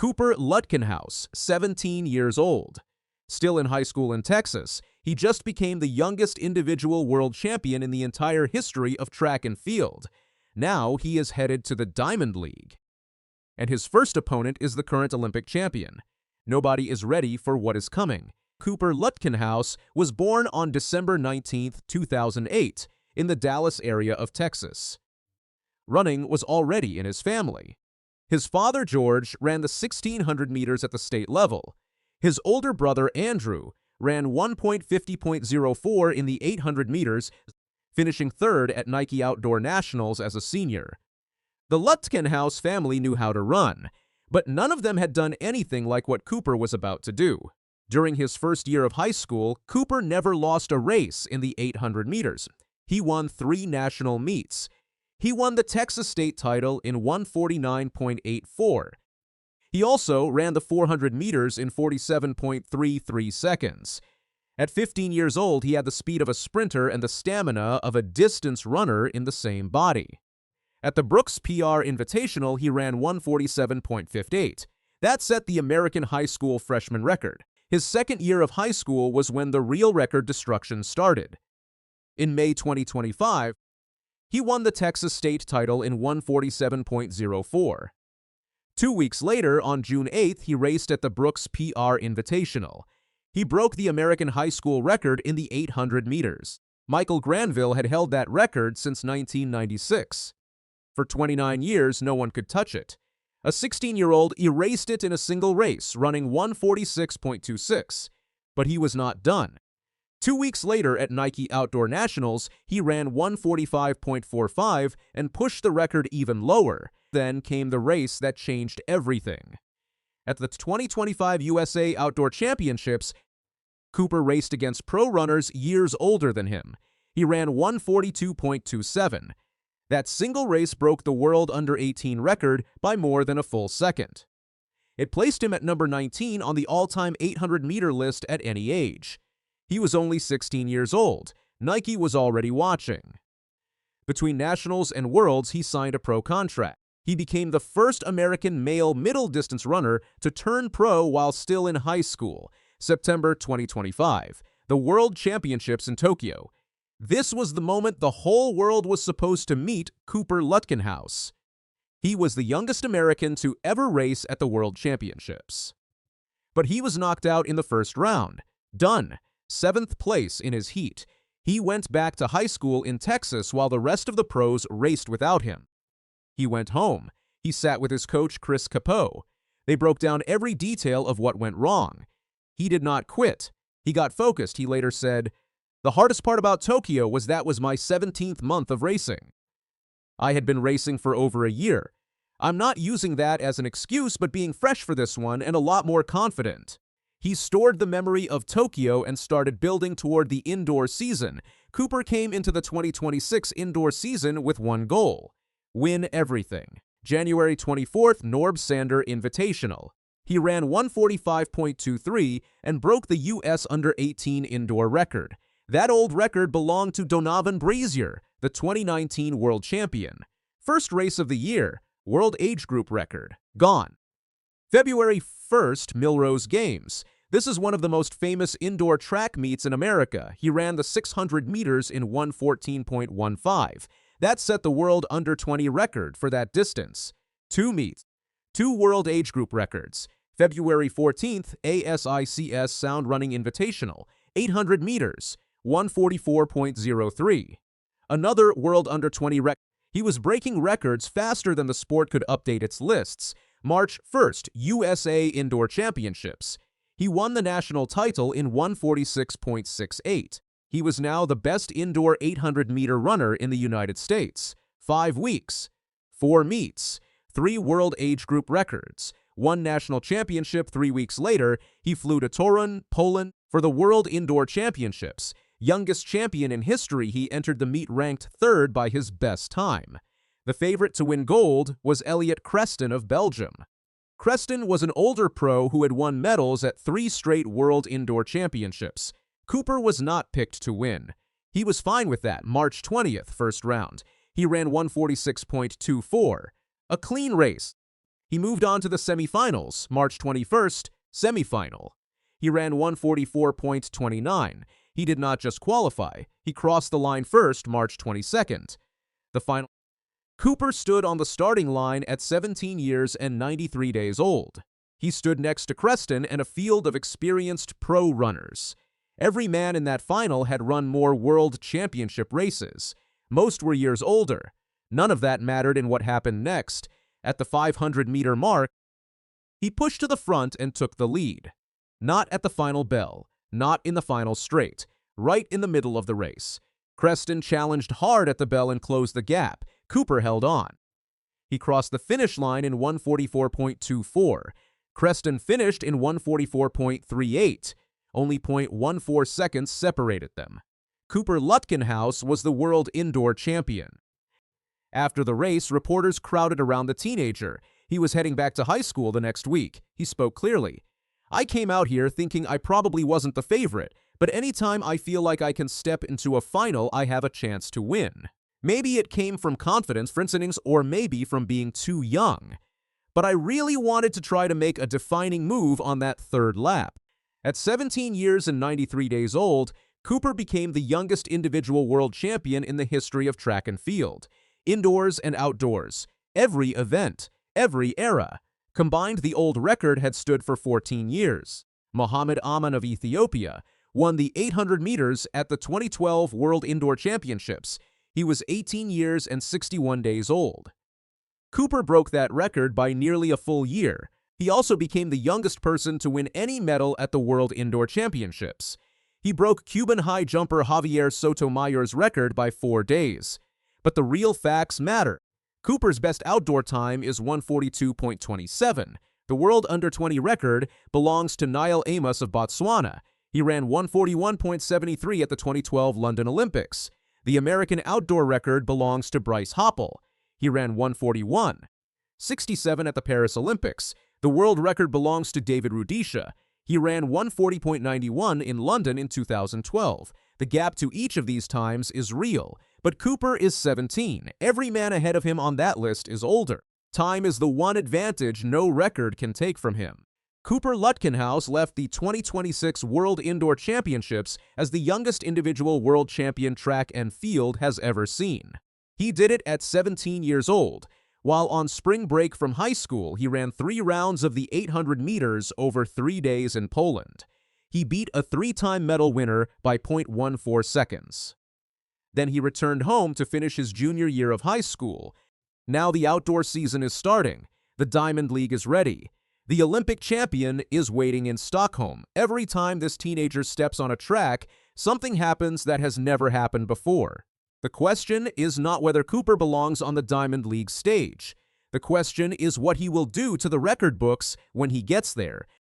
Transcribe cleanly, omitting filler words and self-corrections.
Cooper Lutkenhaus, 17 years old. Still in high school in Texas, he just became the youngest individual world champion in the entire history of track and field. Now he is headed to the Diamond League. And his first opponent is the current Olympic champion. Nobody is ready for what is coming. Cooper Lutkenhaus was born on December 19, 2008, in the Dallas area of Texas. Running was already in his family. His father, George, ran the 1,600 meters at the state level. His older brother, Andrew, ran 1.50.04 in the 800 meters, finishing third at Nike Outdoor Nationals as a senior. The Lutkenhaus family knew how to run, but none of them had done anything like what Cooper was about to do. During his first year of high school, Cooper never lost a race in the 800 meters. He won 3 national meets. He won the Texas state title in 1:49.84. He also ran the 400 meters in 47.33 seconds. At 15 years old, he had the speed of a sprinter and the stamina of a distance runner in the same body. At the Brooks PR Invitational, he ran 1:47.58. That set the American high school freshman record. His second year of high school was when the real record destruction started. In May 2025, he won the Texas state title in 1:47.04. 2 weeks later, on June 8th, he raced at the Brooks PR Invitational. He broke the American high school record in the 800 meters. Michael Granville had held that record since 1996. For 29 years, no one could touch it. A 16-year-old erased it in a single race, running 1:46.26. But he was not done. 2 weeks later at Nike Outdoor Nationals, he ran 1:45.45 and pushed the record even lower. Then came the race that changed everything. At the 2025 USA Outdoor Championships, Cooper raced against pro runners years older than him. He ran 1:42.27. That single race broke the world under-18 record by more than a full second. It placed him at number 19 on the all-time 800-meter list at any age. He was only 16 years old. Nike was already watching. Between nationals and worlds, he signed a pro contract. He became the first American male middle-distance runner to turn pro while still in high school, September 2025, the World Championships in Tokyo. This was the moment the whole world was supposed to meet Cooper Lutkenhaus. He was the youngest American to ever race at the World Championships. But he was knocked out in the first round. Done. 7th place in his heat. He went back to high school in Texas while the rest of the pros raced without him. He went home. He sat with his coach, Chris Capeau. They broke down every detail of what went wrong. He did not quit. He got focused. He later said, "The hardest part about Tokyo was that was my 17th month of racing. I had been racing for over a year. I'm not using that as an excuse, but being fresh for this one and a lot more confident." He stored the memory of Tokyo and started building toward the indoor season. Cooper came into the 2026 indoor season with one goal: win everything. January 24th, Norb Sander Invitational. He ran 1:45.23 and broke the U.S. under-18 indoor record. That old record belonged to Donovan Brazier, the 2019 world champion. First race of the year, world age group record, gone. February 1st, Millrose Games. This is one of the most famous indoor track meets in America. He ran the 600 meters in 1:14.15. That set the world under-20 record for that distance. 2 meets, 2 world age group records. February 14th, ASICS Sound Running Invitational, 800 meters, 1:44.03. Another world under-20 record. He was breaking records faster than the sport could update its lists. March 1st, USA Indoor Championships. He won the national title in 1:46.68. He was now the best indoor 800-meter runner in the United States. 5 weeks, 4 meets, 3 world age group records, 1 national championship. 3 weeks later, he flew to Torun, Poland, for the World Indoor Championships. Youngest champion in history, he entered the meet ranked 3rd by his best time. The favorite to win gold was Elliot Creston of Belgium. Creston was an older pro who had won medals at 3 straight World Indoor Championships. Cooper was not picked to win. He was fine with that. March 20th, first round. He ran 1:46.24. A clean race. He moved on to the semifinals, March 21st, semifinal. He ran 144.29. He did not just qualify, he crossed the line first, March 22nd. The final. Cooper stood on the starting line at 17 years and 93 days old. He stood next to Creston and a field of experienced pro runners. Every man in that final had run more world championship races. Most were years older. None of that mattered in what happened next. At the 500-meter mark, he pushed to the front and took the lead. Not at the final bell, not in the final straight, right in the middle of the race. Creston challenged hard at the bell and closed the gap. Cooper held on. He crossed the finish line in 144.24. Creston finished in 144.38. Only 0.14 seconds separated them. Cooper Lutkenhaus was the world indoor champion. After the race, reporters crowded around the teenager. He was heading back to high school the next week. He spoke clearly. "I came out here thinking I probably wasn't the favorite, but anytime I feel like I can step into a final, I have a chance to win. Maybe it came from confidence, for instance, or maybe from being too young. But I really wanted to try to make a defining move on that third lap." At 17 years and 93 days old, Cooper became the youngest individual world champion in the history of track and field. Indoors and outdoors, every event, every era. Combined, the old record had stood for 14 years. Mohammed Aman of Ethiopia won the 800 meters at the 2012 World Indoor Championships. He was 18 years and 61 days old. Cooper broke that record by nearly a full year. He also became the youngest person to win any medal at the World Indoor Championships. He broke Cuban high jumper Javier Sotomayor's record by 4 days. But the real facts matter. Cooper's best outdoor time is 142.27. The World Under-20 record belongs to Niall Amos of Botswana. He ran 141.73 at the 2012 London Olympics. The American outdoor record belongs to Bryce Hoppel. He ran 141.67 at the Paris Olympics. The world record belongs to David Rudisha. He ran 140.91 in London in 2012. The gap to each of these times is real, but Cooper is 17. Every man ahead of him on that list is older. Time is the one advantage no record can take from him. Cooper Lutkenhaus left the 2026 World Indoor Championships as the youngest individual world champion track and field has ever seen. He did it at 17 years old. While on spring break from high school, he ran 3 rounds of the 800 meters over 3 days in Poland. He beat a 3-time medal winner by 0.14 seconds. Then he returned home to finish his junior year of high school. Now the outdoor season is starting. The Diamond League is ready. The Olympic champion is waiting in Stockholm. Every time this teenager steps on a track, something happens that has never happened before. The question is not whether Cooper belongs on the Diamond League stage. The question is what he will do to the record books when he gets there.